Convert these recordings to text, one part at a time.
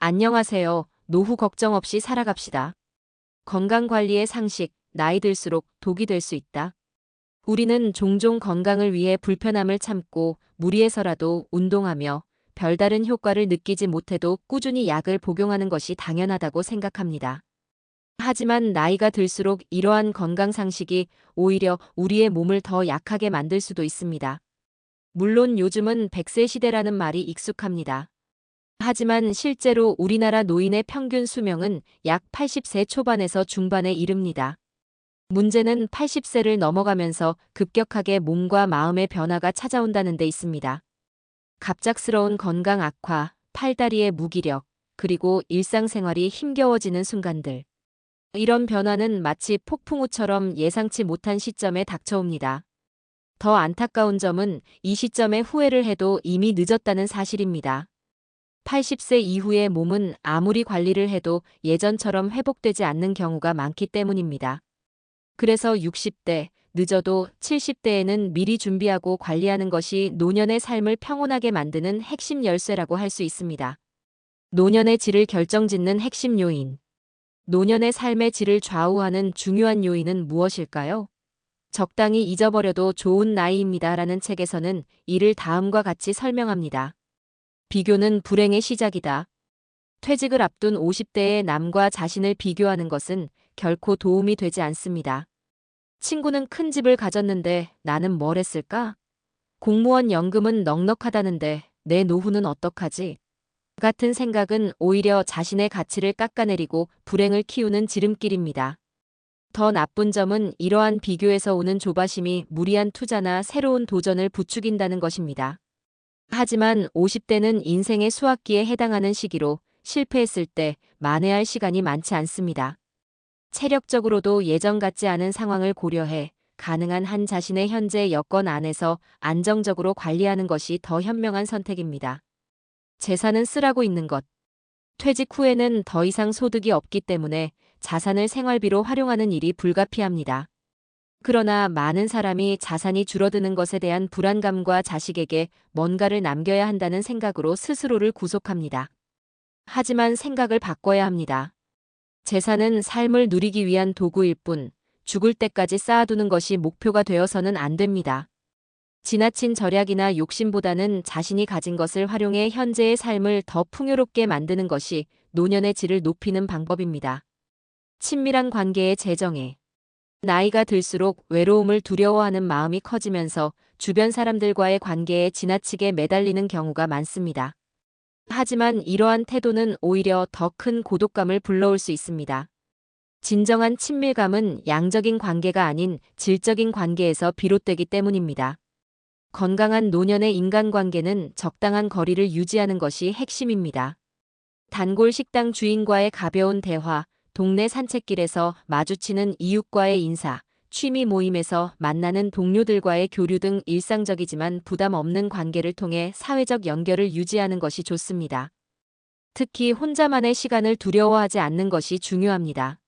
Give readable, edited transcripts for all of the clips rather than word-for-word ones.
안녕하세요. 노후 걱정 없이 살아갑시다. 건강관리의 상식, 나이 들수록 독이 될 수 있다. 우리는 종종 건강을 위해 불편함을 참고 무리해서라도 운동하며 별다른 효과를 느끼지 못해도 꾸준히 약을 복용하는 것이 당연하다고 생각합니다. 하지만 나이가 들수록 이러한 건강 상식이 오히려 우리의 몸을 더 약하게 만들 수도 있습니다. 물론 요즘은 100세 시대라는 말이 익숙합니다. 하지만 실제로 우리나라 노인의 평균 수명은 약 80세 초반에서 중반에 이릅니다. 문제는 80세를 넘어가면서 급격하게 몸과 마음의 변화가 찾아온다는 데 있습니다. 갑작스러운 건강 악화, 팔다리의 무기력, 그리고 일상생활이 힘겨워지는 순간들. 이런 변화는 마치 폭풍우처럼 예상치 못한 시점에 닥쳐옵니다. 더 안타까운 점은 이 시점에 후회를 해도 이미 늦었다는 사실입니다. 80세 이후의 몸은 아무리 관리를 해도 예전처럼 회복되지 않는 경우가 많기 때문입니다. 그래서 60대, 늦어도 70대에는 미리 준비하고 관리하는 것이 노년의 삶을 평온하게 만드는 핵심 열쇠라고 할 수 있습니다. 노년의 질을 결정짓는 핵심 요인. 노년의 삶의 질을 좌우하는 중요한 요인은 무엇일까요? 적당히 잊어버려도 좋은 나이입니다라는 책에서는 이를 다음과 같이 설명합니다. 비교는 불행의 시작이다. 퇴직을 앞둔 50대의 남과 자신을 비교하는 것은 결코 도움이 되지 않습니다. 친구는 큰 집을 가졌는데 나는 뭘 했을까? 공무원 연금은 넉넉하다는데 내 노후는 어떡하지? 같은 생각은 오히려 자신의 가치를 깎아내리고 불행을 키우는 지름길입니다. 더 나쁜 점은 이러한 비교에서 오는 조바심이 무리한 투자나 새로운 도전을 부추긴다는 것입니다. 하지만 50대는 인생의 수학기에 해당하는 시기로 실패했을 때 만회할 시간이 많지 않습니다. 체력적으로도 예전 같지 않은 상황을 고려해 가능한 한 자신의 현재 여건 안에서 안정적으로 관리하는 것이 더 현명한 선택입니다. 재산은 쓰라고 있는 것. 퇴직 후에는 더 이상 소득이 없기 때문에 자산을 생활비로 활용하는 일이 불가피합니다. 그러나 많은 사람이 자산이 줄어드는 것에 대한 불안감과 자식에게 뭔가를 남겨야 한다는 생각으로 스스로를 구속합니다. 하지만 생각을 바꿔야 합니다. 재산은 삶을 누리기 위한 도구일 뿐 죽을 때까지 쌓아두는 것이 목표가 되어서는 안 됩니다. 지나친 절약이나 욕심보다는 자신이 가진 것을 활용해 현재의 삶을 더 풍요롭게 만드는 것이 노년의 질을 높이는 방법입니다. 친밀한 관계의 재정에 나이가 들수록 외로움을 두려워하는 마음이 커지면서 주변 사람들과의 관계에 지나치게 매달리는 경우가 많습니다. 하지만 이러한 태도는 오히려 더 큰 고독감을 불러올 수 있습니다. 진정한 친밀감은 양적인 관계가 아닌 질적인 관계에서 비롯되기 때문입니다. 건강한 노년의 인간관계는 적당한 거리를 유지하는 것이 핵심입니다. 단골 식당 주인과의 가벼운 대화, 동네 산책길에서 마주치는 이웃과의 인사, 취미 모임에서 만나는 동료들과의 교류 등 일상적이지만 부담 없는 관계를 통해 사회적 연결을 유지하는 것이 좋습니다. 특히 혼자만의 시간을 두려워하지 않는 것이 중요합니다.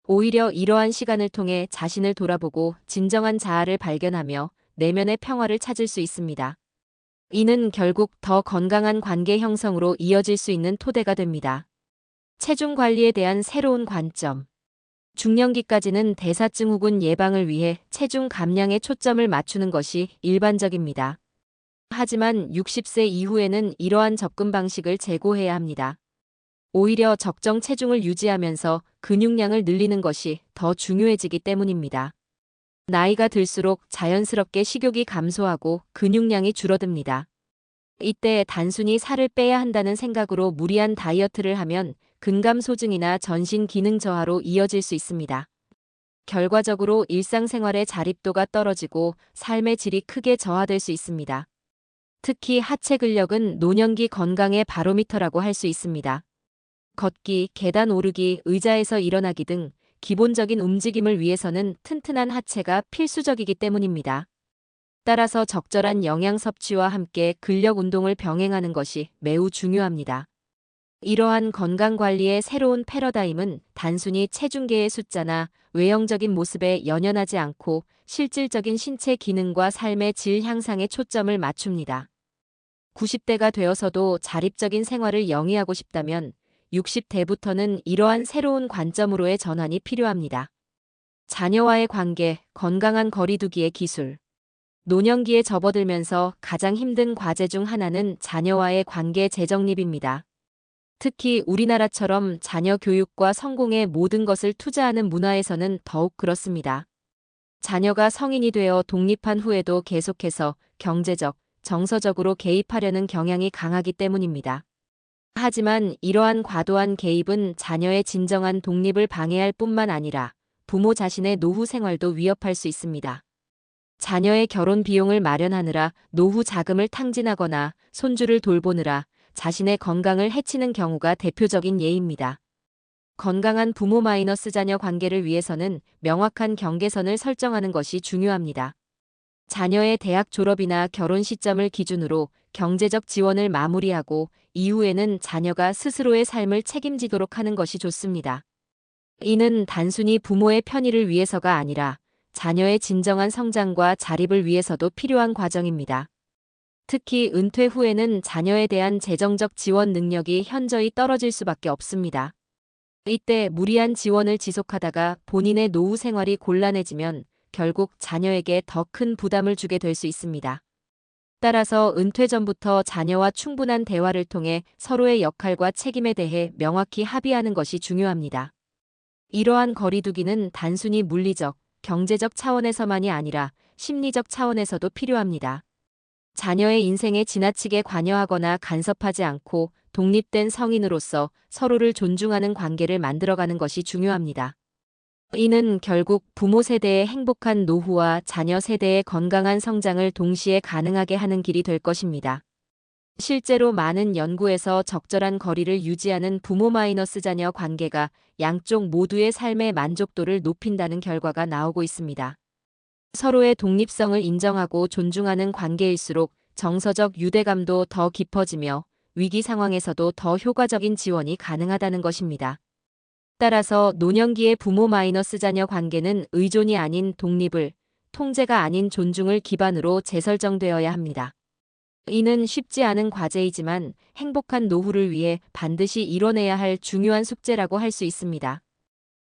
오히려 이러한 시간을 통해 자신을 돌아보고 진정한 자아를 발견하며 내면의 평화를 찾을 수 있습니다. 이는 결국 더 건강한 관계 형성으로 이어질 수 있는 토대가 됩니다. 체중 관리에 대한 새로운 관점. 중년기까지는 대사증후군 예방을 위해 체중 감량에 초점을 맞추는 것이 일반적입니다. 하지만 60세 이후에는 이러한 접근 방식을 재고해야 합니다. 오히려 적정 체중을 유지하면서 근육량을 늘리는 것이 더 중요해지기 때문입니다. 나이가 들수록 자연스럽게 식욕이 감소하고 근육량이 줄어듭니다. 이때 단순히 살을 빼야 한다는 생각으로 무리한 다이어트를 하면 근감소증이나 전신 기능 저하로 이어질 수 있습니다. 결과적으로 일상생활의 자립도가 떨어지고 삶의 질이 크게 저하될 수 있습니다. 특히 하체 근력은 노년기 건강의 바로미터라고 할 수 있습니다. 걷기, 계단 오르기, 의자에서 일어나기 등 기본적인 움직임을 위해서는 튼튼한 하체가 필수적이기 때문입니다. 따라서 적절한 영양 섭취와 함께 근력 운동을 병행하는 것이 매우 중요합니다. 이러한 건강관리의 새로운 패러다임은 단순히 체중계의 숫자나 외형적인 모습에 연연하지 않고 실질적인 신체 기능과 삶의 질 향상에 초점을 맞춥니다. 90대가 되어서도 자립적인 생활을 영위하고 싶다면 60대부터는 이러한 새로운 관점으로의 전환이 필요합니다. 자녀와의 관계, 건강한 거리두기의 기술. 노년기에 접어들면서 가장 힘든 과제 중 하나는 자녀와의 관계 재정립입니다. 특히 우리나라처럼 자녀 교육과 성공에 모든 것을 투자하는 문화에서는 더욱 그렇습니다. 자녀가 성인이 되어 독립한 후에도 계속해서 경제적, 정서적으로 개입하려는 경향이 강하기 때문입니다. 하지만 이러한 과도한 개입은 자녀의 진정한 독립을 방해할 뿐만 아니라 부모 자신의 노후 생활도 위협할 수 있습니다. 자녀의 결혼 비용을 마련하느라 노후 자금을 탕진하거나 손주를 돌보느라 자신의 건강을 해치는 경우가 대표적인 예입니다. 건강한 부모 자녀 관계를 위해서는 명확한 경계선을 설정하는 것이 중요합니다. 자녀의 대학 졸업이나 결혼 시점을 기준으로 경제적 지원을 마무리하고 이후에는 자녀가 스스로의 삶을 책임지도록 하는 것이 좋습니다. 이는 단순히 부모의 편의를 위해서가 아니라 자녀의 진정한 성장과 자립을 위해서도 필요한 과정입니다. 특히 은퇴 후에는 자녀에 대한 재정적 지원 능력이 현저히 떨어질 수밖에 없습니다. 이때 무리한 지원을 지속하다가 본인의 노후 생활이 곤란해지면 결국 자녀에게 더 큰 부담을 주게 될 수 있습니다. 따라서 은퇴 전부터 자녀와 충분한 대화를 통해 서로의 역할과 책임에 대해 명확히 합의하는 것이 중요합니다. 이러한 거리두기는 단순히 물리적, 경제적 차원에서만이 아니라 심리적 차원에서도 필요합니다. 자녀의 인생에 지나치게 관여하거나 간섭하지 않고 독립된 성인으로서 서로를 존중하는 관계를 만들어가는 것이 중요합니다. 이는 결국 부모 세대의 행복한 노후와 자녀 세대의 건강한 성장을 동시에 가능하게 하는 길이 될 것입니다. 실제로 많은 연구에서 적절한 거리를 유지하는 부모 자녀 관계가 양쪽 모두의 삶의 만족도를 높인다는 결과가 나오고 있습니다. 서로의 독립성을 인정하고 존중하는 관계일수록 정서적 유대감도 더 깊어지며 위기 상황에서도 더 효과적인 지원이 가능하다는 것입니다. 따라서 노년기의 부모 자녀 관계는 의존이 아닌 독립을, 통제가 아닌 존중을 기반으로 재설정되어야 합니다. 이는 쉽지 않은 과제이지만 행복한 노후를 위해 반드시 이뤄내야 할 중요한 숙제라고 할 수 있습니다.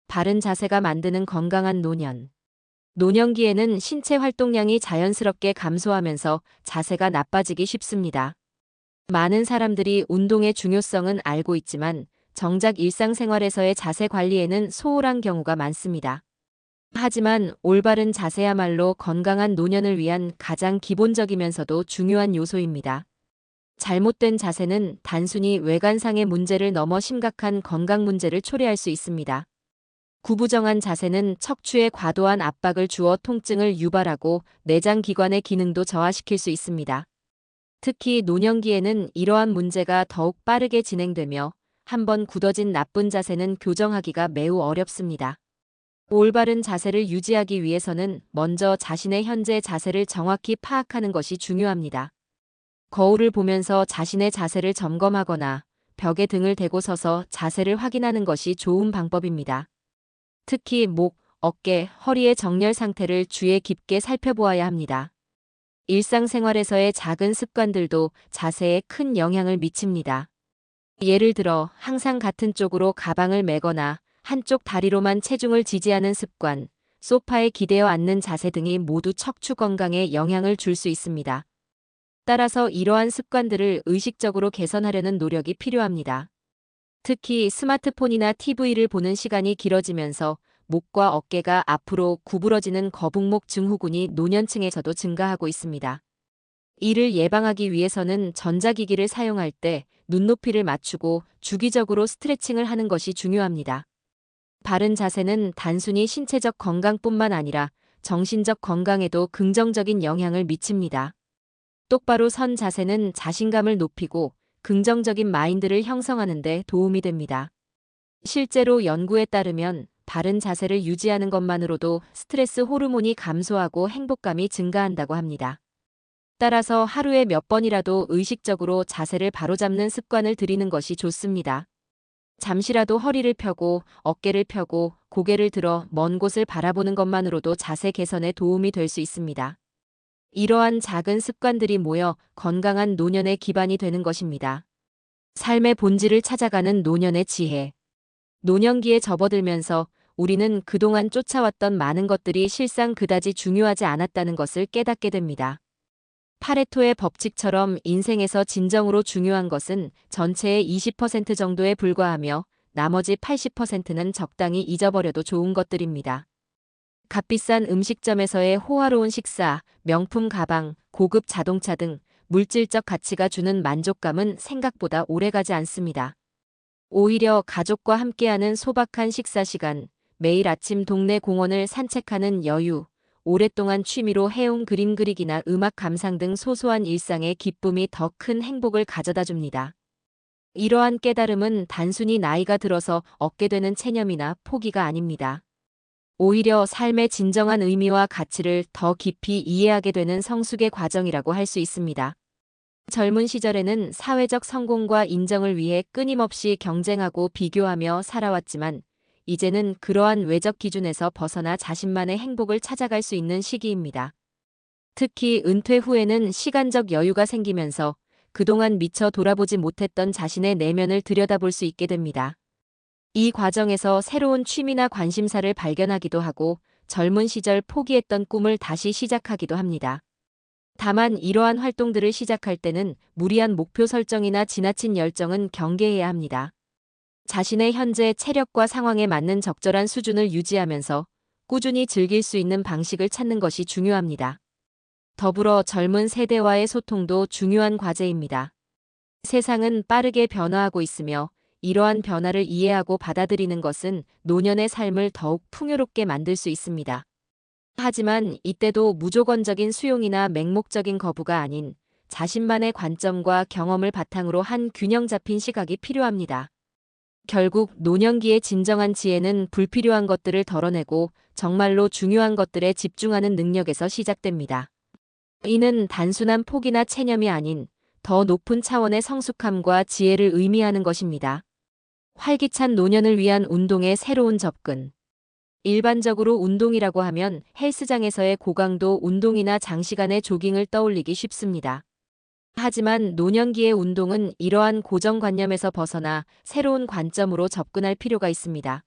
바른 자세가 만드는 건강한 노년. 노년기에는 신체 활동량이 자연스럽게 감소하면서 자세가 나빠지기 쉽습니다. 많은 사람들이 운동의 중요성은 알고 있지만 정작 일상생활에서의 자세 관리에는 소홀한 경우가 많습니다. 하지만 올바른 자세야말로 건강한 노년을 위한 가장 기본적이면서도 중요한 요소입니다. 잘못된 자세는 단순히 외관상의 문제를 넘어 심각한 건강 문제를 초래할 수 있습니다. 구부정한 자세는 척추에 과도한 압박을 주어 통증을 유발하고 내장 기관의 기능도 저하시킬 수 있습니다. 특히 노년기에는 이러한 문제가 더욱 빠르게 진행되며 한번 굳어진 나쁜 자세는 교정하기가 매우 어렵습니다. 올바른 자세를 유지하기 위해서는 먼저 자신의 현재 자세를 정확히 파악하는 것이 중요합니다. 거울을 보면서 자신의 자세를 점검하거나 벽에 등을 대고 서서 자세를 확인하는 것이 좋은 방법입니다. 특히 목, 어깨, 허리의 정렬 상태를 주의 깊게 살펴보아야 합니다. 일상생활에서의 작은 습관들도 자세에 큰 영향을 미칩니다. 예를 들어 항상 같은 쪽으로 가방을 메거나 한쪽 다리로만 체중을 지지하는 습관, 소파에 기대어 앉는 자세 등이 모두 척추 건강에 영향을 줄 수 있습니다. 따라서 이러한 습관들을 의식적으로 개선하려는 노력이 필요합니다. 특히 스마트폰이나 TV를 보는 시간이 길어지면서 목과 어깨가 앞으로 구부러지는 거북목 증후군이 노년층에서도 증가하고 있습니다. 이를 예방하기 위해서는 전자기기를 사용할 때 눈높이를 맞추고 주기적으로 스트레칭을 하는 것이 중요합니다. 바른 자세는 단순히 신체적 건강뿐만 아니라 정신적 건강에도 긍정적인 영향을 미칩니다. 똑바로 선 자세는 자신감을 높이고 긍정적인 마인드를 형성하는 데 도움이 됩니다. 실제로 연구에 따르면 바른 자세를 유지하는 것만으로도 스트레스 호르몬이 감소하고 행복감이 증가한다고 합니다. 따라서 하루에 몇 번이라도 의식적으로 자세를 바로잡는 습관을 들이는 것이 좋습니다. 잠시라도 허리를 펴고 어깨를 펴고 고개를 들어 먼 곳을 바라보는 것만으로도 자세 개선에 도움이 될 수 있습니다. 이러한 작은 습관들이 모여 건강한 노년의 기반이 되는 것입니다. 삶의 본질을 찾아가는 노년의 지혜. 노년기에 접어들면서 우리는 그동안 쫓아왔던 많은 것들이 실상 그다지 중요하지 않았다는 것을 깨닫게 됩니다. 파레토의 법칙처럼 인생에서 진정으로 중요한 것은 전체의 20% 정도에 불과하며 나머지 80%는 적당히 잊어버려도 좋은 것들입니다. 값비싼 음식점에서의 호화로운 식사, 명품 가방, 고급 자동차 등 물질적 가치가 주는 만족감은 생각보다 오래가지 않습니다. 오히려 가족과 함께하는 소박한 식사 시간, 매일 아침 동네 공원을 산책하는 여유, 오랫동안 취미로 해온 그림 그리기나 음악 감상 등 소소한 일상의 기쁨이 더 큰 행복을 가져다 줍니다. 이러한 깨달음은 단순히 나이가 들어서 얻게 되는 체념이나 포기가 아닙니다. 오히려 삶의 진정한 의미와 가치를 더 깊이 이해하게 되는 성숙의 과정이라고 할 수 있습니다. 젊은 시절에는 사회적 성공과 인정을 위해 끊임없이 경쟁하고 비교하며 살아왔지만 이제는 그러한 외적 기준에서 벗어나 자신만의 행복을 찾아갈 수 있는 시기입니다. 특히 은퇴 후에는 시간적 여유가 생기면서 그동안 미처 돌아보지 못했던 자신의 내면을 들여다볼 수 있게 됩니다. 이 과정에서 새로운 취미나 관심사를 발견하기도 하고 젊은 시절 포기했던 꿈을 다시 시작하기도 합니다. 다만 이러한 활동들을 시작할 때는 무리한 목표 설정이나 지나친 열정은 경계해야 합니다. 자신의 현재 체력과 상황에 맞는 적절한 수준을 유지하면서 꾸준히 즐길 수 있는 방식을 찾는 것이 중요합니다. 더불어 젊은 세대와의 소통도 중요한 과제입니다. 세상은 빠르게 변화하고 있으며 이러한 변화를 이해하고 받아들이는 것은 노년의 삶을 더욱 풍요롭게 만들 수 있습니다. 하지만 이때도 무조건적인 수용이나 맹목적인 거부가 아닌 자신만의 관점과 경험을 바탕으로 한 균형 잡힌 시각이 필요합니다. 결국 노년기의 진정한 지혜는 불필요한 것들을 덜어내고 정말로 중요한 것들에 집중하는 능력에서 시작됩니다. 이는 단순한 포기나 체념이 아닌 더 높은 차원의 성숙함과 지혜를 의미하는 것입니다. 활기찬 노년을 위한 운동의 새로운 접근. 일반적으로 운동이라고 하면 헬스장에서의 고강도 운동이나 장시간의 조깅을 떠올리기 쉽습니다. 하지만 노년기의 운동은 이러한 고정관념에서 벗어나 새로운 관점으로 접근할 필요가 있습니다.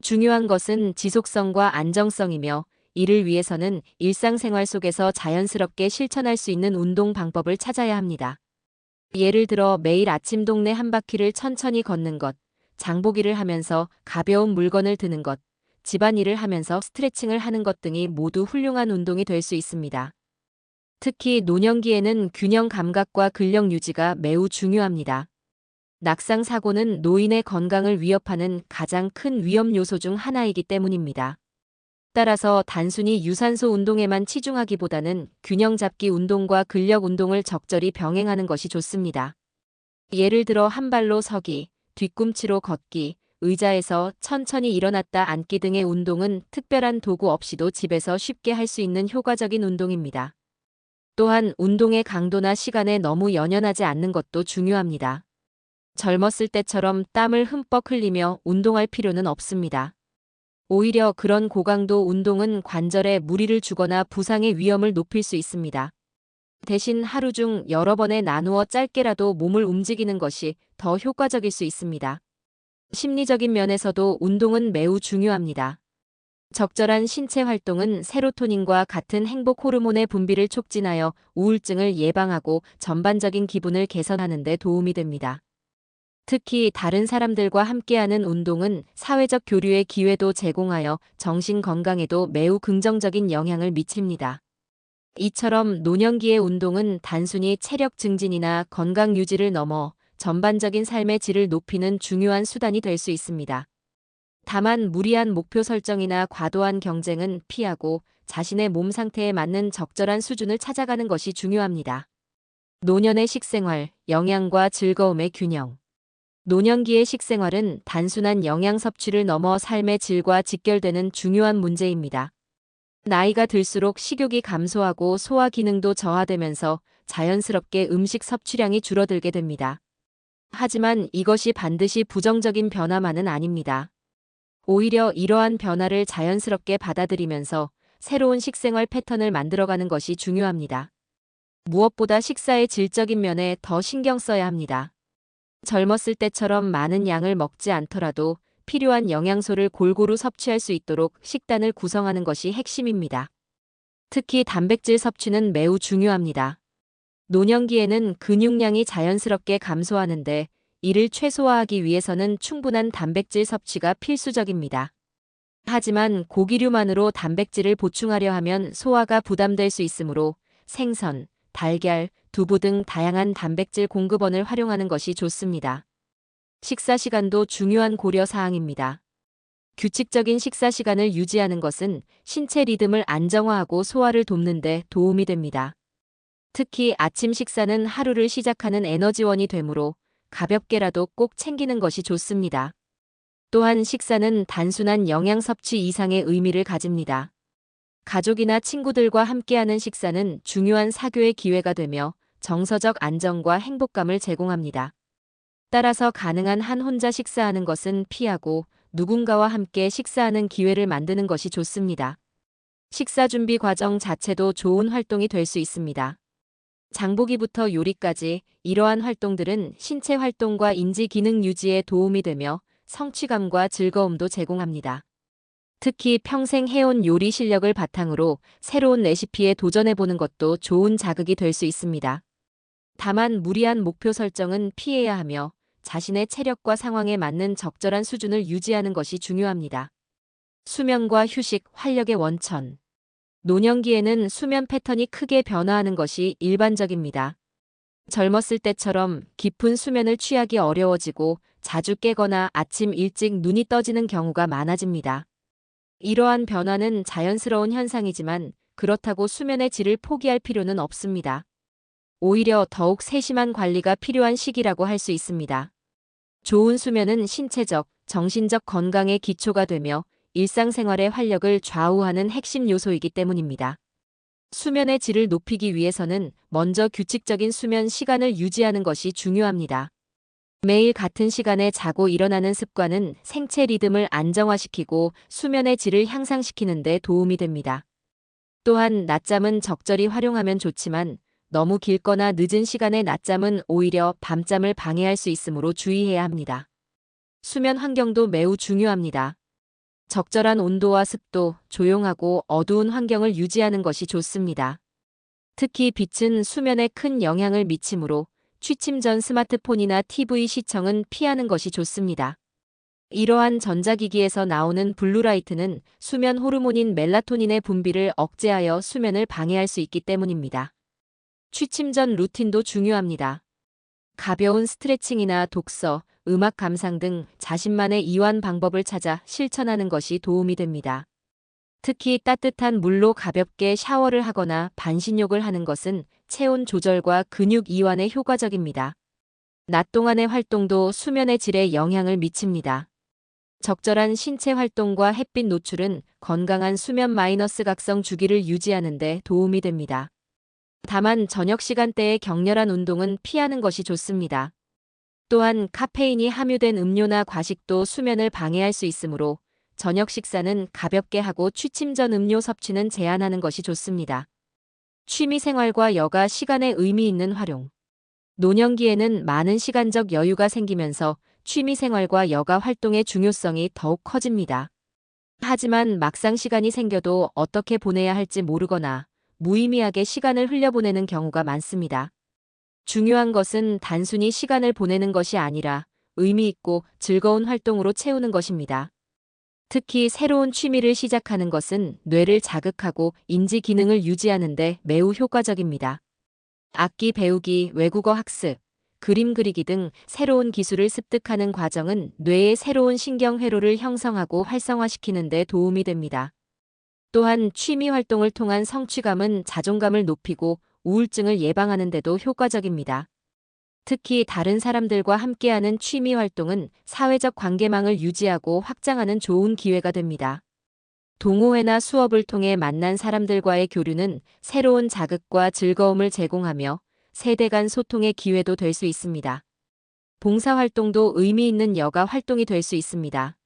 중요한 것은 지속성과 안정성이며 이를 위해서는 일상생활 속에서 자연스럽게 실천할 수 있는 운동 방법을 찾아야 합니다. 예를 들어 매일 아침 동네 한 바퀴를 천천히 걷는 것, 장보기를 하면서 가벼운 물건을 드는 것, 집안일을 하면서 스트레칭을 하는 것 등이 모두 훌륭한 운동이 될 수 있습니다. 특히 노년기에는 균형 감각과 근력 유지가 매우 중요합니다. 낙상 사고는 노인의 건강을 위협하는 가장 큰 위험 요소 중 하나이기 때문입니다. 따라서 단순히 유산소 운동에만 치중하기보다는 균형 잡기 운동과 근력 운동을 적절히 병행하는 것이 좋습니다. 예를 들어 한 발로 서기, 뒤꿈치로 걷기, 의자에서 천천히 일어났다 앉기 등의 운동은 특별한 도구 없이도 집에서 쉽게 할 수 있는 효과적인 운동입니다. 또한 운동의 강도나 시간에 너무 연연하지 않는 것도 중요합니다. 젊었을 때처럼 땀을 흠뻑 흘리며 운동할 필요는 없습니다. 오히려 그런 고강도 운동은 관절에 무리를 주거나 부상의 위험을 높일 수 있습니다. 대신 하루 중 여러 번에 나누어 짧게라도 몸을 움직이는 것이 더 효과적일 수 있습니다. 심리적인 면에서도 운동은 매우 중요합니다. 적절한 신체 활동은 세로토닌과 같은 행복 호르몬의 분비를 촉진하여 우울증을 예방하고 전반적인 기분을 개선하는 데 도움이 됩니다. 특히 다른 사람들과 함께하는 운동은 사회적 교류의 기회도 제공하여 정신 건강에도 매우 긍정적인 영향을 미칩니다. 이처럼 노년기의 운동은 단순히 체력 증진이나 건강 유지를 넘어 전반적인 삶의 질을 높이는 중요한 수단이 될 수 있습니다. 다만 무리한 목표 설정이나 과도한 경쟁은 피하고 자신의 몸 상태에 맞는 적절한 수준을 찾아가는 것이 중요합니다. 노년의 식생활, 영양과 즐거움의 균형. 노년기의 식생활은 단순한 영양 섭취를 넘어 삶의 질과 직결되는 중요한 문제입니다. 나이가 들수록 식욕이 감소하고 소화 기능도 저하되면서 자연스럽게 음식 섭취량이 줄어들게 됩니다. 하지만 이것이 반드시 부정적인 변화만은 아닙니다. 오히려 이러한 변화를 자연스럽게 받아들이면서 새로운 식생활 패턴을 만들어가는 것이 중요합니다. 무엇보다 식사의 질적인 면에 더 신경 써야 합니다. 젊었을 때처럼 많은 양을 먹지 않더라도 필요한 영양소를 골고루 섭취할 수 있도록 식단을 구성하는 것이 핵심입니다. 특히 단백질 섭취는 매우 중요합니다. 노년기에는 근육량이 자연스럽게 감소하는데 이를 최소화하기 위해서는 충분한 단백질 섭취가 필수적입니다. 하지만 고기류만으로 단백질을 보충하려 하면 소화가 부담될 수 있으므로 생선, 달걀, 두부 등 다양한 단백질 공급원을 활용하는 것이 좋습니다. 식사 시간도 중요한 고려 사항입니다. 규칙적인 식사 시간을 유지하는 것은 신체 리듬을 안정화하고 소화를 돕는 데 도움이 됩니다. 특히 아침 식사는 하루를 시작하는 에너지원이 되므로 가볍게라도 꼭 챙기는 것이 좋습니다. 또한 식사는 단순한 영양 섭취 이상의 의미를 가집니다. 가족이나 친구들과 함께하는 식사는 중요한 사교의 기회가 되며 정서적 안정과 행복감을 제공합니다. 따라서 가능한 한 혼자 식사하는 것은 피하고 누군가와 함께 식사하는 기회를 만드는 것이 좋습니다. 식사 준비 과정 자체도 좋은 활동이 될 수 있습니다. 장보기부터 요리까지 이러한 활동들은 신체 활동과 인지 기능 유지에 도움이 되며 성취감과 즐거움도 제공합니다. 특히 평생 해온 요리 실력을 바탕으로 새로운 레시피에 도전해보는 것도 좋은 자극이 될 수 있습니다. 다만 무리한 목표 설정은 피해야 하며 자신의 체력과 상황에 맞는 적절한 수준을 유지하는 것이 중요합니다. 수면과 휴식, 활력의 원천. 노년기에는 수면 패턴이 크게 변화하는 것이 일반적입니다. 젊었을 때처럼 깊은 수면을 취하기 어려워지고 자주 깨거나 아침 일찍 눈이 떠지는 경우가 많아집니다. 이러한 변화는 자연스러운 현상이지만 그렇다고 수면의 질을 포기할 필요는 없습니다. 오히려 더욱 세심한 관리가 필요한 시기라고 할 수 있습니다. 좋은 수면은 신체적, 정신적 건강의 기초가 되며 일상생활의 활력을 좌우하는 핵심 요소이기 때문입니다. 수면의 질을 높이기 위해서는 먼저 규칙적인 수면 시간을 유지하는 것이 중요합니다. 매일 같은 시간에 자고 일어나는 습관은 생체 리듬을 안정화시키고 수면의 질을 향상시키는 데 도움이 됩니다. 또한 낮잠은 적절히 활용하면 좋지만 너무 길거나 늦은 시간의 낮잠은 오히려 밤잠을 방해할 수 있으므로 주의해야 합니다. 수면 환경도 매우 중요합니다. 적절한 온도와 습도, 조용하고 어두운 환경을 유지하는 것이 좋습니다. 특히 빛은 수면에 큰 영향을 미치므로 취침 전 스마트폰이나 TV 시청은 피하는 것이 좋습니다. 이러한 전자기기에서 나오는 블루라이트는 수면 호르몬인 멜라토닌의 분비를 억제하여 수면을 방해할 수 있기 때문입니다. 취침 전 루틴도 중요합니다. 가벼운 스트레칭이나 독서, 음악 감상 등 자신만의 이완 방법을 찾아 실천하는 것이 도움이 됩니다. 특히 따뜻한 물로 가볍게 샤워를 하거나 반신욕을 하는 것은 체온 조절과 근육 이완에 효과적입니다. 낮 동안의 활동도 수면의 질에 영향을 미칩니다. 적절한 신체 활동과 햇빛 노출은 건강한 수면 마이너스 각성 주기를 유지하는 데 도움이 됩니다. 다만 저녁 시간대의 격렬한 운동은 피하는 것이 좋습니다. 또한 카페인이 함유된 음료나 과식도 수면을 방해할 수 있으므로 저녁 식사는 가볍게 하고 취침 전 음료 섭취는 제한하는 것이 좋습니다. 취미 생활과 여가 시간의 의미 있는 활용. 노년기에는 많은 시간적 여유가 생기면서 취미 생활과 여가 활동의 중요성이 더욱 커집니다. 하지만 막상 시간이 생겨도 어떻게 보내야 할지 모르거나 무의미하게 시간을 흘려보내는 경우가 많습니다. 중요한 것은 단순히 시간을 보내는 것이 아니라 의미 있고 즐거운 활동으로 채우는 것입니다. 특히 새로운 취미를 시작하는 것은 뇌를 자극하고 인지 기능을 유지하는 데 매우 효과적입니다. 악기 배우기, 외국어 학습, 그림 그리기 등 새로운 기술을 습득하는 과정은 뇌의 새로운 신경 회로를 형성하고 활성화시키는 데 도움이 됩니다. 또한 취미 활동을 통한 성취감은 자존감을 높이고 우울증을 예방하는 데도 효과적입니다. 특히 다른 사람들과 함께하는 취미 활동은 사회적 관계망을 유지하고 확장하는 좋은 기회가 됩니다. 동호회나 수업을 통해 만난 사람들과의 교류는 새로운 자극과 즐거움을 제공하며 세대 간 소통의 기회도 될 수 있습니다. 봉사활동도 의미 있는 여가 활동이 될 수 있습니다.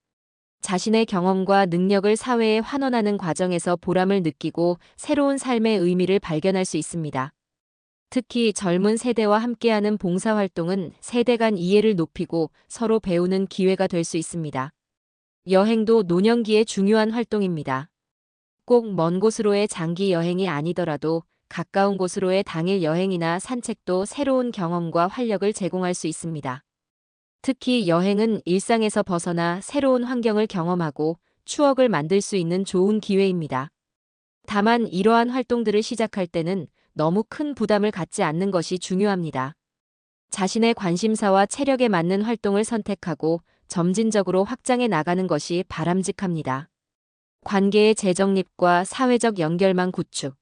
자신의 경험과 능력을 사회에 환원하는 과정에서 보람을 느끼고 새로운 삶의 의미를 발견할 수 있습니다. 특히 젊은 세대와 함께하는 봉사활동은 세대 간 이해를 높이고 서로 배우는 기회가 될 수 있습니다. 여행도 노년기에 중요한 활동입니다. 꼭 먼 곳으로의 장기 여행이 아니더라도 가까운 곳으로의 당일 여행이나 산책도 새로운 경험과 활력을 제공할 수 있습니다. 특히 여행은 일상에서 벗어나 새로운 환경을 경험하고 추억을 만들 수 있는 좋은 기회입니다. 다만 이러한 활동들을 시작할 때는 너무 큰 부담을 갖지 않는 것이 중요합니다. 자신의 관심사와 체력에 맞는 활동을 선택하고 점진적으로 확장해 나가는 것이 바람직합니다. 관계의 재정립과 사회적 연결망 구축.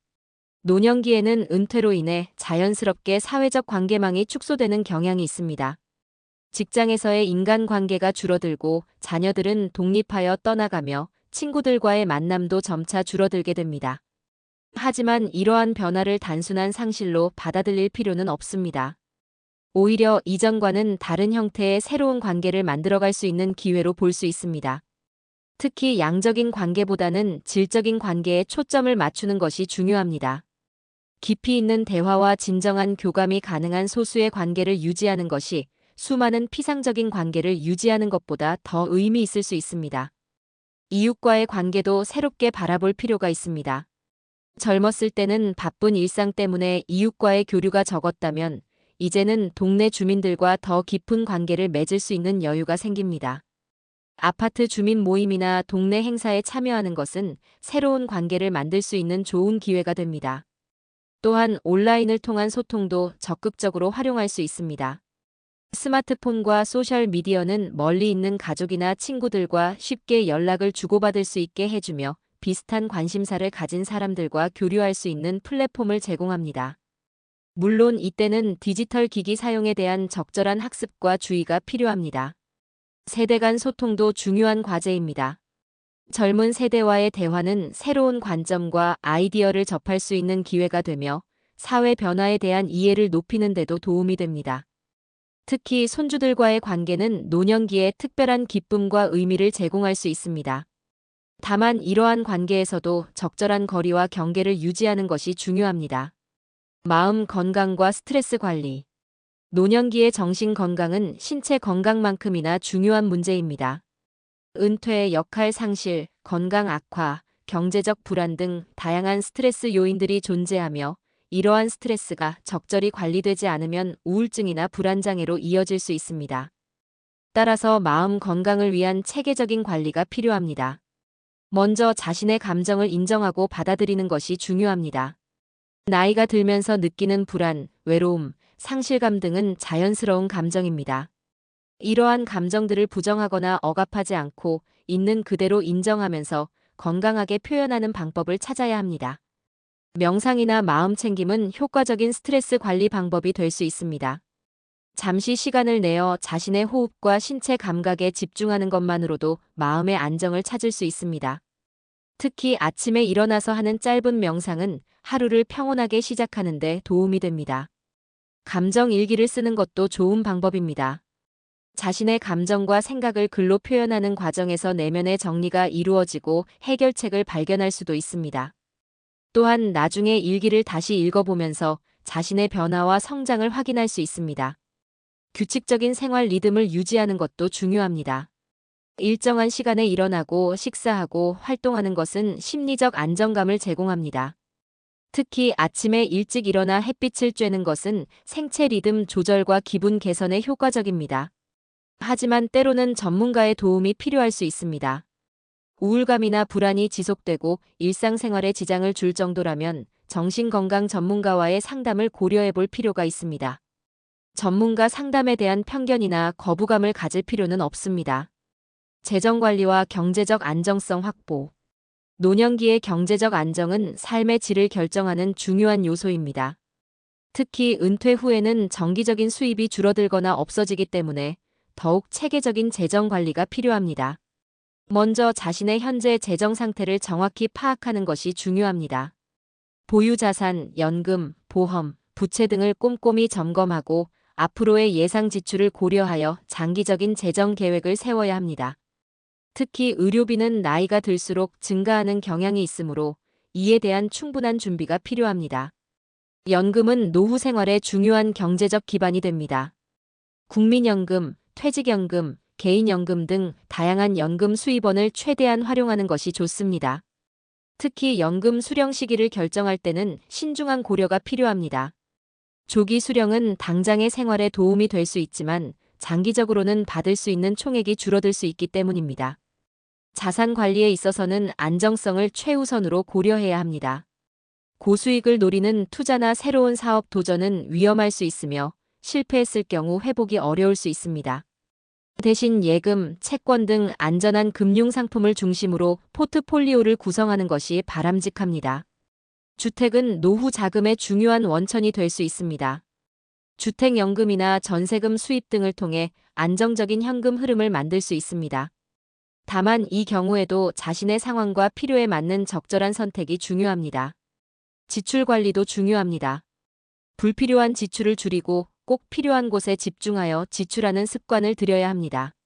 노년기에는 은퇴로 인해 자연스럽게 사회적 관계망이 축소되는 경향이 있습니다. 직장에서의 인간관계가 줄어들고 자녀들은 독립하여 떠나가며 친구들과의 만남도 점차 줄어들게 됩니다. 하지만 이러한 변화를 단순한 상실로 받아들일 필요는 없습니다. 오히려 이전과는 다른 형태의 새로운 관계를 만들어갈 수 있는 기회로 볼 수 있습니다. 특히 양적인 관계보다는 질적인 관계에 초점을 맞추는 것이 중요합니다. 깊이 있는 대화와 진정한 교감이 가능한 소수의 관계를 유지하는 것이 수많은 피상적인 관계를 유지하는 것보다 더 의미 있을 수 있습니다. 이웃과의 관계도 새롭게 바라볼 필요가 있습니다. 젊었을 때는 바쁜 일상 때문에 이웃과의 교류가 적었다면 이제는 동네 주민들과 더 깊은 관계를 맺을 수 있는 여유가 생깁니다. 아파트 주민 모임이나 동네 행사에 참여하는 것은 새로운 관계를 만들 수 있는 좋은 기회가 됩니다. 또한 온라인을 통한 소통도 적극적으로 활용할 수 있습니다. 스마트폰과 소셜미디어는 멀리 있는 가족이나 친구들과 쉽게 연락을 주고받을 수 있게 해주며 비슷한 관심사를 가진 사람들과 교류할 수 있는 플랫폼을 제공합니다. 물론 이때는 디지털 기기 사용에 대한 적절한 학습과 주의가 필요합니다. 세대 간 소통도 중요한 과제입니다. 젊은 세대와의 대화는 새로운 관점과 아이디어를 접할 수 있는 기회가 되며 사회 변화에 대한 이해를 높이는 데도 도움이 됩니다. 특히 손주들과의 관계는 노년기에 특별한 기쁨과 의미를 제공할 수 있습니다. 다만 이러한 관계에서도 적절한 거리와 경계를 유지하는 것이 중요합니다. 마음 건강과 스트레스 관리. 노년기의 정신 건강은 신체 건강만큼이나 중요한 문제입니다. 은퇴, 역할 상실, 건강 악화, 경제적 불안 등 다양한 스트레스 요인들이 존재하며 이러한 스트레스가 적절히 관리되지 않으면 우울증이나 불안장애로 이어질 수 있습니다. 따라서 마음 건강을 위한 체계적인 관리가 필요합니다. 먼저 자신의 감정을 인정하고 받아들이는 것이 중요합니다. 나이가 들면서 느끼는 불안, 외로움, 상실감 등은 자연스러운 감정입니다. 이러한 감정들을 부정하거나 억압하지 않고 있는 그대로 인정하면서 건강하게 표현하는 방법을 찾아야 합니다. 명상이나 마음 챙김은 효과적인 스트레스 관리 방법이 될 수 있습니다. 잠시 시간을 내어 자신의 호흡과 신체 감각에 집중하는 것만으로도 마음의 안정을 찾을 수 있습니다. 특히 아침에 일어나서 하는 짧은 명상은 하루를 평온하게 시작하는 데 도움이 됩니다. 감정 일기를 쓰는 것도 좋은 방법입니다. 자신의 감정과 생각을 글로 표현하는 과정에서 내면의 정리가 이루어지고 해결책을 발견할 수도 있습니다. 또한 나중에 일기를 다시 읽어보면서 자신의 변화와 성장을 확인할 수 있습니다. 규칙적인 생활 리듬을 유지하는 것도 중요합니다. 일정한 시간에 일어나고 식사하고 활동하는 것은 심리적 안정감을 제공합니다. 특히 아침에 일찍 일어나 햇빛을 쬐는 것은 생체 리듬 조절과 기분 개선에 효과적입니다. 하지만 때로는 전문가의 도움이 필요할 수 있습니다. 우울감이나 불안이 지속되고 일상생활에 지장을 줄 정도라면 정신건강 전문가와의 상담을 고려해 볼 필요가 있습니다. 전문가 상담에 대한 편견이나 거부감을 가질 필요는 없습니다. 재정관리와 경제적 안정성 확보. 노년기의 경제적 안정은 삶의 질을 결정하는 중요한 요소입니다. 특히 은퇴 후에는 정기적인 수입이 줄어들거나 없어지기 때문에 더욱 체계적인 재정 관리가 필요합니다. 먼저 자신의 현재 재정 상태를 정확히 파악하는 것이 중요합니다. 보유 자산, 연금, 보험, 부채 등을 꼼꼼히 점검하고 앞으로의 예상 지출을 고려하여 장기적인 재정 계획을 세워야 합니다. 특히 의료비는 나이가 들수록 증가하는 경향이 있으므로 이에 대한 충분한 준비가 필요합니다. 연금은 노후 생활의 중요한 경제적 기반이 됩니다. 국민연금, 퇴직연금, 개인연금 등 다양한 연금 수입원을 최대한 활용하는 것이 좋습니다. 특히 연금 수령 시기를 결정할 때는 신중한 고려가 필요합니다. 조기 수령은 당장의 생활에 도움이 될 수 있지만 장기적으로는 받을 수 있는 총액이 줄어들 수 있기 때문입니다. 자산 관리에 있어서는 안정성을 최우선으로 고려해야 합니다. 고수익을 노리는 투자나 새로운 사업 도전은 위험할 수 있으며 실패했을 경우 회복이 어려울 수 있습니다. 대신 예금, 채권 등 안전한 금융 상품을 중심으로 포트폴리오를 구성하는 것이 바람직합니다. 주택은 노후 자금의 중요한 원천이 될 수 있습니다. 주택연금이나 전세금 수입 등을 통해 안정적인 현금 흐름을 만들 수 있습니다. 다만 이 경우에도 자신의 상황과 필요에 맞는 적절한 선택이 중요합니다. 지출 관리도 중요합니다. 불필요한 지출을 줄이고 꼭 필요한 곳에 집중하여 지출하는 습관을 들여야 합니다.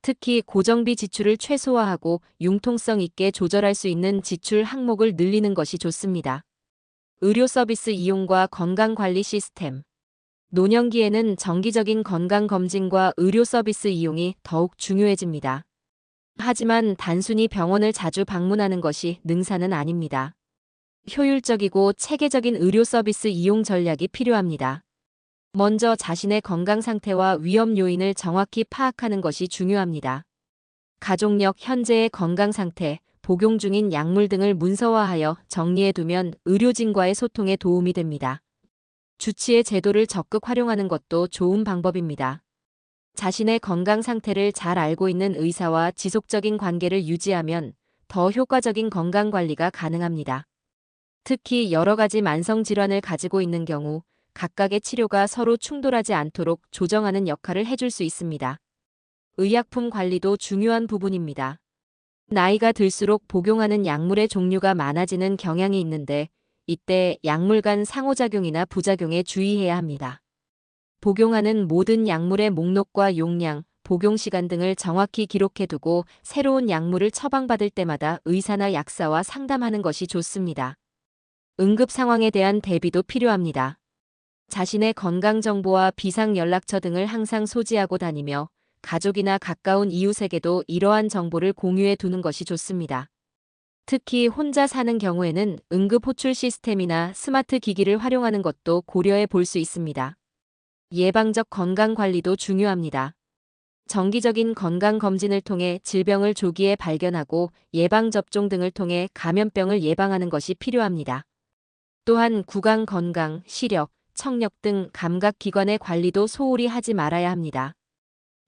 특히 고정비 지출을 최소화하고 융통성 있게 조절할 수 있는 지출 항목을 늘리는 것이 좋습니다. 의료 서비스 이용과 건강관리 시스템. 노년기에는 정기적인 건강검진과 의료 서비스 이용이 더욱 중요해집니다. 하지만 단순히 병원을 자주 방문하는 것이 능사는 아닙니다. 효율적이고 체계적인 의료 서비스 이용 전략이 필요합니다. 먼저 자신의 건강 상태와 위험 요인을 정확히 파악하는 것이 중요합니다. 가족력, 현재의 건강 상태, 복용 중인 약물 등을 문서화하여 정리해두면 의료진과의 소통에 도움이 됩니다. 주치의 제도를 적극 활용하는 것도 좋은 방법입니다. 자신의 건강 상태를 잘 알고 있는 의사와 지속적인 관계를 유지하면 더 효과적인 건강 관리가 가능합니다. 특히 여러 가지 만성 질환을 가지고 있는 경우 각각의 치료가 서로 충돌하지 않도록 조정하는 역할을 해줄 수 있습니다. 의약품 관리도 중요한 부분입니다. 나이가 들수록 복용하는 약물의 종류가 많아지는 경향이 있는데 이때 약물 간 상호작용이나 부작용에 주의해야 합니다. 복용하는 모든 약물의 목록과 용량, 복용 시간 등을 정확히 기록해두고 새로운 약물을 처방받을 때마다 의사나 약사와 상담하는 것이 좋습니다. 응급 상황에 대한 대비도 필요합니다. 자신의 건강 정보와 비상 연락처 등을 항상 소지하고 다니며 가족이나 가까운 이웃에게도 이러한 정보를 공유해 두는 것이 좋습니다. 특히 혼자 사는 경우에는 응급 호출 시스템이나 스마트 기기를 활용하는 것도 고려해 볼 수 있습니다. 예방적 건강 관리도 중요합니다. 정기적인 건강 검진을 통해 질병을 조기에 발견하고 예방접종 등을 통해 감염병을 예방하는 것이 필요합니다. 또한 구강 건강, 시력, 청력 등 감각기관의 관리도 소홀히 하지 말아야 합니다.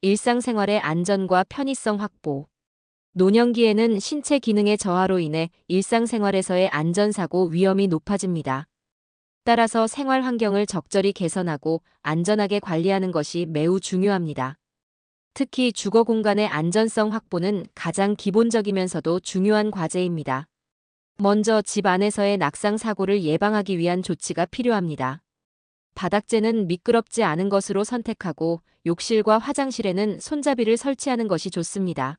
일상생활의 안전과 편의성 확보. 노년기에는 신체 기능의 저하로 인해 일상생활에서의 안전사고 위험이 높아집니다. 따라서 생활 환경을 적절히 개선하고 안전하게 관리하는 것이 매우 중요합니다. 특히 주거 공간의 안전성 확보는 가장 기본적이면서도 중요한 과제입니다. 먼저 집 안에서의 낙상 사고를 예방하기 위한 조치가 필요합니다. 바닥재는 미끄럽지 않은 것으로 선택하고 욕실과 화장실에는 손잡이를 설치하는 것이 좋습니다.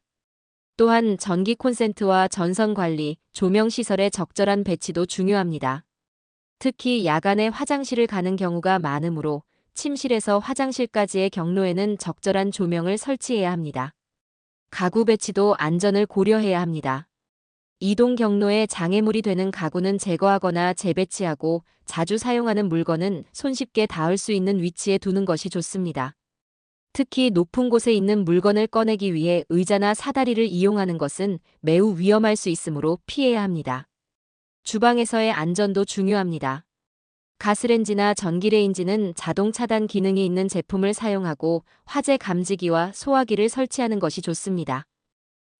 또한 전기 콘센트와 전선 관리, 조명 시설의 적절한 배치도 중요합니다. 특히 야간에 화장실을 가는 경우가 많으므로 침실에서 화장실까지의 경로에는 적절한 조명을 설치해야 합니다. 가구 배치도 안전을 고려해야 합니다. 이동 경로에 장애물이 되는 가구는 제거하거나 재배치하고 자주 사용하는 물건은 손쉽게 닿을 수 있는 위치에 두는 것이 좋습니다. 특히 높은 곳에 있는 물건을 꺼내기 위해 의자나 사다리를 이용하는 것은 매우 위험할 수 있으므로 피해야 합니다. 주방에서의 안전도 중요합니다. 가스레인지나 전기레인지는 자동 차단 기능이 있는 제품을 사용하고 화재 감지기와 소화기를 설치하는 것이 좋습니다.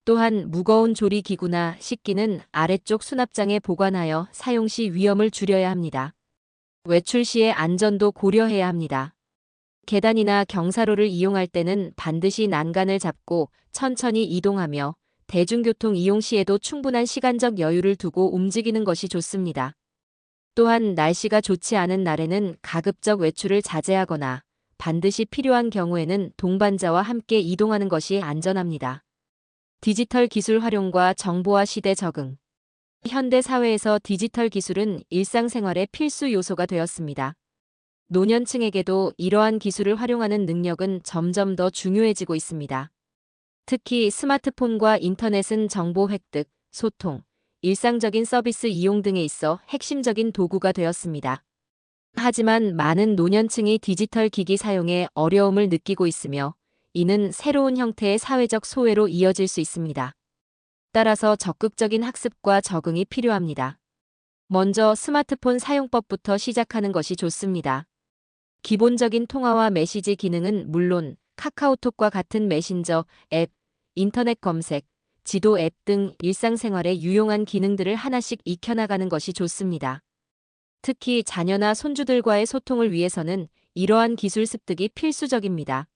또한 무거운 조리기구나 식기는 아래쪽 수납장에 보관하여 사용 시 위험을 줄여야 합니다. 외출 시의 안전도 고려해야 합니다. 계단이나 경사로를 이용할 때는 반드시 난간을 잡고 천천히 이동하며 대중교통 이용 시에도 충분한 시간적 여유를 두고 움직이는 것이 좋습니다. 또한 날씨가 좋지 않은 날에는 가급적 외출을 자제하거나 반드시 필요한 경우에는 동반자와 함께 이동하는 것이 안전합니다. 디지털 기술 활용과 정보화 시대 적응. 현대 사회에서 디지털 기술은 일상생활의 필수 요소가 되었습니다. 노년층에게도 이러한 기술을 활용하는 능력은 점점 더 중요해지고 있습니다. 특히 스마트폰과 인터넷은 정보 획득, 소통, 일상적인 서비스 이용 등에 있어 핵심적인 도구가 되었습니다. 하지만 많은 노년층이 디지털 기기 사용에 어려움을 느끼고 있으며 이는 새로운 형태의 사회적 소외로 이어질 수 있습니다. 따라서 적극적인 학습과 적응이 필요합니다. 먼저 스마트폰 사용법부터 시작하는 것이 좋습니다. 기본적인 통화와 메시지 기능은 물론 카카오톡과 같은 메신저 앱, 인터넷 검색, 지도 앱 등 일상생활에 유용한 기능들을 하나씩 익혀나가는 것이 좋습니다. 특히 자녀나 손주들과의 소통을 위해서는 이러한 기술 습득이 필수적입니다.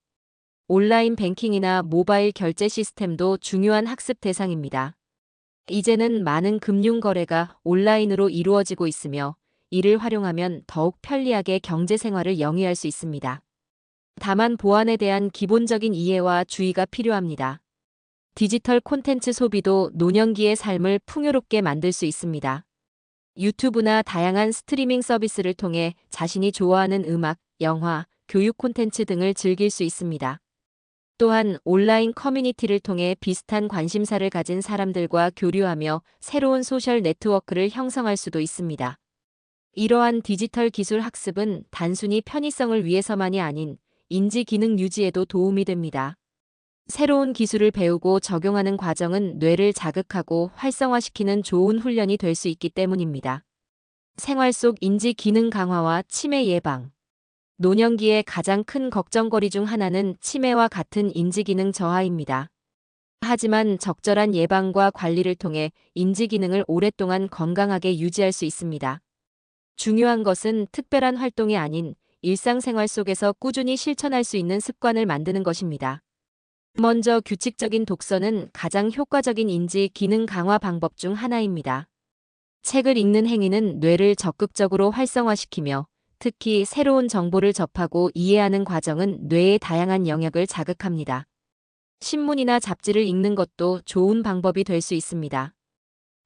온라인 뱅킹이나 모바일 결제 시스템도 중요한 학습 대상입니다. 이제는 많은 금융 거래가 온라인으로 이루어지고 있으며 이를 활용하면 더욱 편리하게 경제 생활을 영위할 수 있습니다. 다만 보안에 대한 기본적인 이해와 주의가 필요합니다. 디지털 콘텐츠 소비도 노년기의 삶을 풍요롭게 만들 수 있습니다. 유튜브나 다양한 스트리밍 서비스를 통해 자신이 좋아하는 음악, 영화, 교육 콘텐츠 등을 즐길 수 있습니다. 또한 온라인 커뮤니티를 통해 비슷한 관심사를 가진 사람들과 교류하며 새로운 소셜 네트워크를 형성할 수도 있습니다. 이러한 디지털 기술 학습은 단순히 편의성을 위해서만이 아닌 인지 기능 유지에도 도움이 됩니다. 새로운 기술을 배우고 적용하는 과정은 뇌를 자극하고 활성화시키는 좋은 훈련이 될 수 있기 때문입니다. 생활 속 인지 기능 강화와 치매 예방. 노년기의 가장 큰 걱정거리 중 하나는 치매와 같은 인지기능 저하입니다. 하지만 적절한 예방과 관리를 통해 인지기능을 오랫동안 건강하게 유지할 수 있습니다. 중요한 것은 특별한 활동이 아닌 일상생활 속에서 꾸준히 실천할 수 있는 습관을 만드는 것입니다. 먼저 규칙적인 독서는 가장 효과적인 인지 기능 강화 방법 중 하나입니다. 책을 읽는 행위는 뇌를 적극적으로 활성화시키며 특히 새로운 정보를 접하고 이해하는 과정은 뇌의 다양한 영역을 자극합니다. 신문이나 잡지를 읽는 것도 좋은 방법이 될 수 있습니다.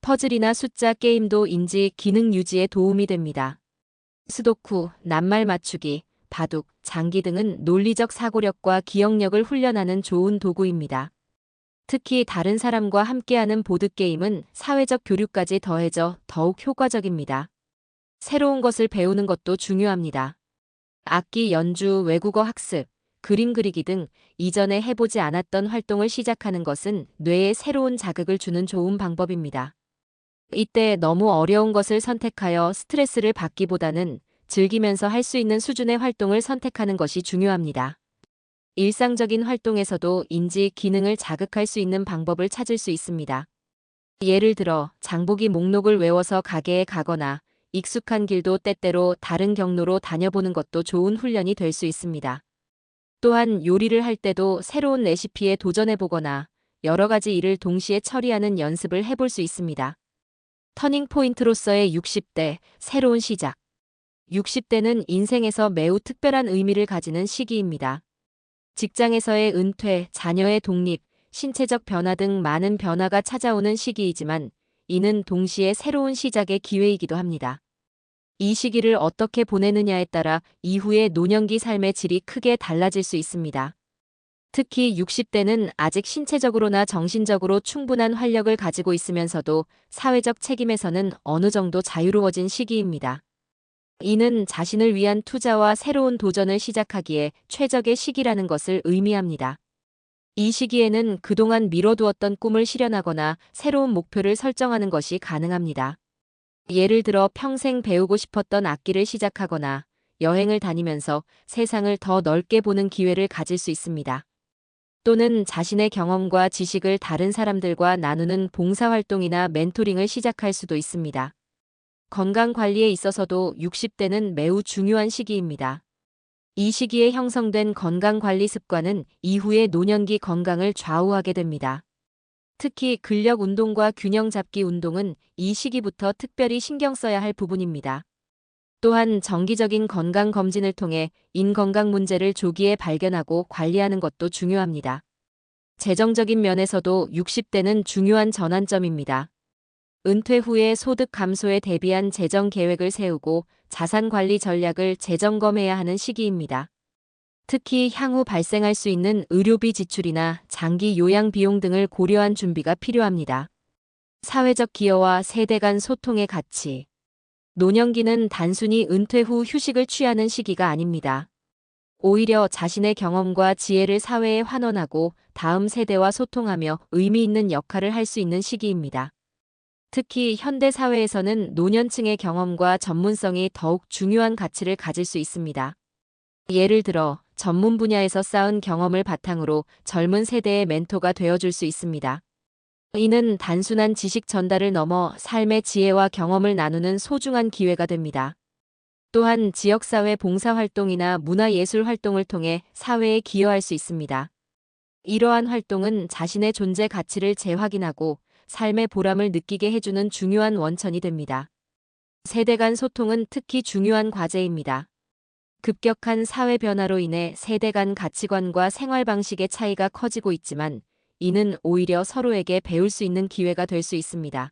퍼즐이나 숫자 게임도 인지 기능 유지에 도움이 됩니다. 스도쿠, 낱말 맞추기, 바둑, 장기 등은 논리적 사고력과 기억력을 훈련하는 좋은 도구입니다. 특히 다른 사람과 함께하는 보드게임은 사회적 교류까지 더해져 더욱 효과적입니다. 새로운 것을 배우는 것도 중요합니다. 악기 연주, 외국어 학습, 그림 그리기 등 이전에 해보지 않았던 활동을 시작하는 것은 뇌에 새로운 자극을 주는 좋은 방법입니다. 이때 너무 어려운 것을 선택하여 스트레스를 받기보다는 즐기면서 할 수 있는 수준의 활동을 선택하는 것이 중요합니다. 일상적인 활동에서도 인지 기능을 자극할 수 있는 방법을 찾을 수 있습니다. 예를 들어 장보기 목록을 외워서 가게에 가거나 익숙한 길도 때때로 다른 경로로 다녀보는 것도 좋은 훈련이 될 수 있습니다. 또한 요리를 할 때도 새로운 레시피에 도전해보거나 여러 가지 일을 동시에 처리하는 연습을 해볼 수 있습니다. 터닝 포인트로서의 60대, 새로운 시작. 60대는 인생에서 매우 특별한 의미를 가지는 시기입니다. 직장에서의 은퇴, 자녀의 독립, 신체적 변화 등 많은 변화가 찾아오는 시기이지만 이는 동시에 새로운 시작의 기회이기도 합니다. 이 시기를 어떻게 보내느냐에 따라 이후의 노년기 삶의 질이 크게 달라질 수 있습니다. 특히 60대는 아직 신체적으로나 정신적으로 충분한 활력을 가지고 있으면서도 사회적 책임에서는 어느 정도 자유로워진 시기입니다. 이는 자신을 위한 투자와 새로운 도전을 시작하기에 최적의 시기라는 것을 의미합니다. 이 시기에는 그동안 미뤄두었던 꿈을 실현하거나 새로운 목표를 설정하는 것이 가능합니다. 예를 들어 평생 배우고 싶었던 악기를 시작하거나 여행을 다니면서 세상을 더 넓게 보는 기회를 가질 수 있습니다. 또는 자신의 경험과 지식을 다른 사람들과 나누는 봉사활동이나 멘토링을 시작할 수도 있습니다. 건강 관리에 있어서도 60대는 매우 중요한 시기입니다. 이 시기에 형성된 건강관리 습관은 이후의 노년기 건강을 좌우하게 됩니다. 특히 근력 운동과 균형 잡기 운동은 이 시기부터 특별히 신경 써야 할 부분입니다. 또한 정기적인 건강 검진을 통해 인건강 문제를 조기에 발견하고 관리하는 것도 중요합니다. 재정적인 면에서도 60대는 중요한 전환점입니다. 은퇴 후의 소득 감소에 대비한 재정 계획을 세우고 자산 관리 전략을 재점검해야 하는 시기입니다. 특히 향후 발생할 수 있는 의료비 지출이나 장기 요양 비용 등을 고려한 준비가 필요합니다. 사회적 기여와 세대 간 소통의 가치. 노년기는 단순히 은퇴 후 휴식을 취하는 시기가 아닙니다. 오히려 자신의 경험과 지혜를 사회에 환원하고 다음 세대와 소통하며 의미 있는 역할을 할 수 있는 시기입니다. 특히 현대 사회에서는 노년층의 경험과 전문성이 더욱 중요한 가치를 가질 수 있습니다. 예를 들어 전문 분야에서 쌓은 경험을 바탕으로 젊은 세대의 멘토가 되어줄 수 있습니다. 이는 단순한 지식 전달을 넘어 삶의 지혜와 경험을 나누는 소중한 기회가 됩니다. 또한 지역사회 봉사활동이나 문화예술 활동을 통해 사회에 기여할 수 있습니다. 이러한 활동은 자신의 존재 가치를 재확인하고 삶의 보람을 느끼게 해주는 중요한 원천이 됩니다. 세대 간 소통은 특히 중요한 과제입니다. 급격한 사회 변화로 인해 세대 간 가치관과 생활 방식의 차이가 커지고 있지만 이는 오히려 서로에게 배울 수 있는 기회가 될 수 있습니다.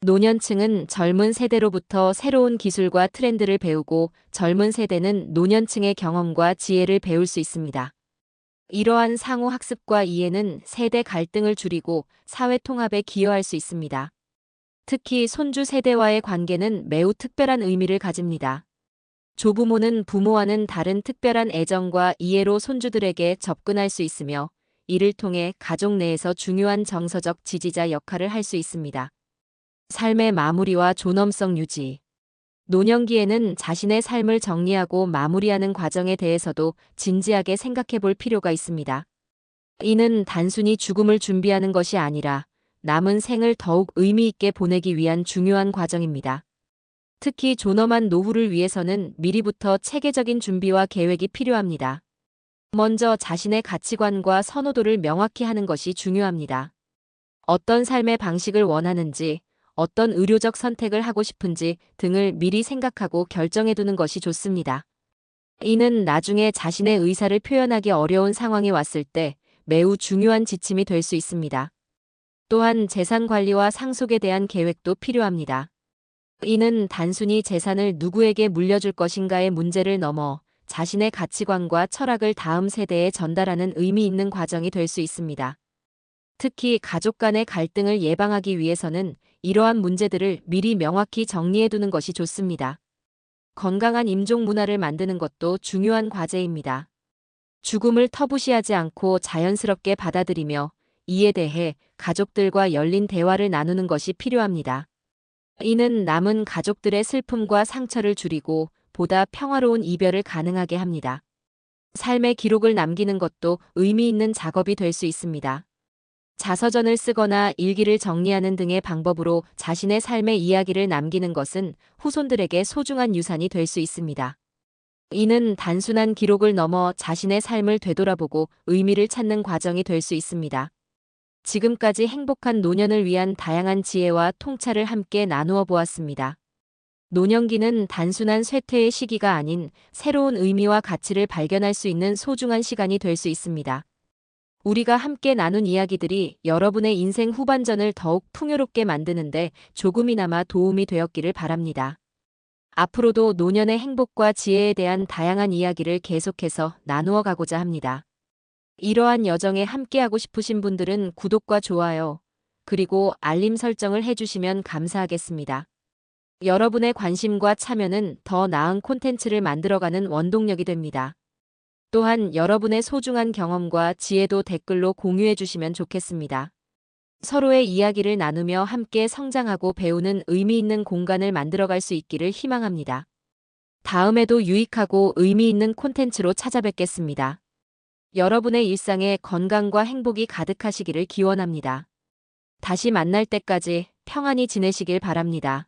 노년층은 젊은 세대로부터 새로운 기술과 트렌드를 배우고 젊은 세대는 노년층의 경험과 지혜를 배울 수 있습니다. 이러한 상호 학습과 이해는 세대 갈등을 줄이고 사회 통합에 기여할 수 있습니다. 특히 손주 세대와의 관계는 매우 특별한 의미를 가집니다. 조부모는 부모와는 다른 특별한 애정과 이해로 손주들에게 접근할 수 있으며 이를 통해 가족 내에서 중요한 정서적 지지자 역할을 할 수 있습니다. 삶의 마무리와 존엄성 유지. 노년기에는 자신의 삶을 정리하고 마무리하는 과정에 대해서도 진지하게 생각해 볼 필요가 있습니다. 이는 단순히 죽음을 준비하는 것이 아니라 남은 생을 더욱 의미 있게 보내기 위한 중요한 과정입니다. 특히 존엄한 노후를 위해서는 미리부터 체계적인 준비와 계획이 필요합니다. 먼저 자신의 가치관과 선호도를 명확히 하는 것이 중요합니다. 어떤 삶의 방식을 원하는지, 어떤 의료적 선택을 하고 싶은지 등을 미리 생각하고 결정해두는 것이 좋습니다. 이는 나중에 자신의 의사를 표현하기 어려운 상황이 왔을 때 매우 중요한 지침이 될 수 있습니다. 또한 재산 관리와 상속에 대한 계획도 필요합니다. 이는 단순히 재산을 누구에게 물려줄 것인가의 문제를 넘어 자신의 가치관과 철학을 다음 세대에 전달하는 의미 있는 과정이 될 수 있습니다. 특히 가족 간의 갈등을 예방하기 위해서는 이러한 문제들을 미리 명확히 정리해두는 것이 좋습니다. 건강한 임종 문화를 만드는 것도 중요한 과제입니다. 죽음을 터부시하지 않고 자연스럽게 받아들이며 이에 대해 가족들과 열린 대화를 나누는 것이 필요합니다. 이는 남은 가족들의 슬픔과 상처를 줄이고 보다 평화로운 이별을 가능하게 합니다. 삶의 기록을 남기는 것도 의미 있는 작업이 될 수 있습니다. 자서전을 쓰거나 일기를 정리하는 등의 방법으로 자신의 삶의 이야기를 남기는 것은 후손들에게 소중한 유산이 될 수 있습니다. 이는 단순한 기록을 넘어 자신의 삶을 되돌아보고 의미를 찾는 과정이 될 수 있습니다. 지금까지 행복한 노년을 위한 다양한 지혜와 통찰을 함께 나누어 보았습니다. 노년기는 단순한 쇠퇴의 시기가 아닌 새로운 의미와 가치를 발견할 수 있는 소중한 시간이 될 수 있습니다. 우리가 함께 나눈 이야기들이 여러분의 인생 후반전을 더욱 풍요롭게 만드는데 조금이나마 도움이 되었기를 바랍니다. 앞으로도 노년의 행복과 지혜에 대한 다양한 이야기를 계속해서 나누어 가고자 합니다. 이러한 여정에 함께하고 싶으신 분들은 구독과 좋아요, 그리고 알림 설정을 해주시면 감사하겠습니다. 여러분의 관심과 참여는 더 나은 콘텐츠를 만들어가는 원동력이 됩니다. 또한 여러분의 소중한 경험과 지혜도 댓글로 공유해 주시면 좋겠습니다. 서로의 이야기를 나누며 함께 성장하고 배우는 의미 있는 공간을 만들어갈 수 있기를 희망합니다. 다음에도 유익하고 의미 있는 콘텐츠로 찾아뵙겠습니다. 여러분의 일상에 건강과 행복이 가득하시기를 기원합니다. 다시 만날 때까지 평안히 지내시길 바랍니다.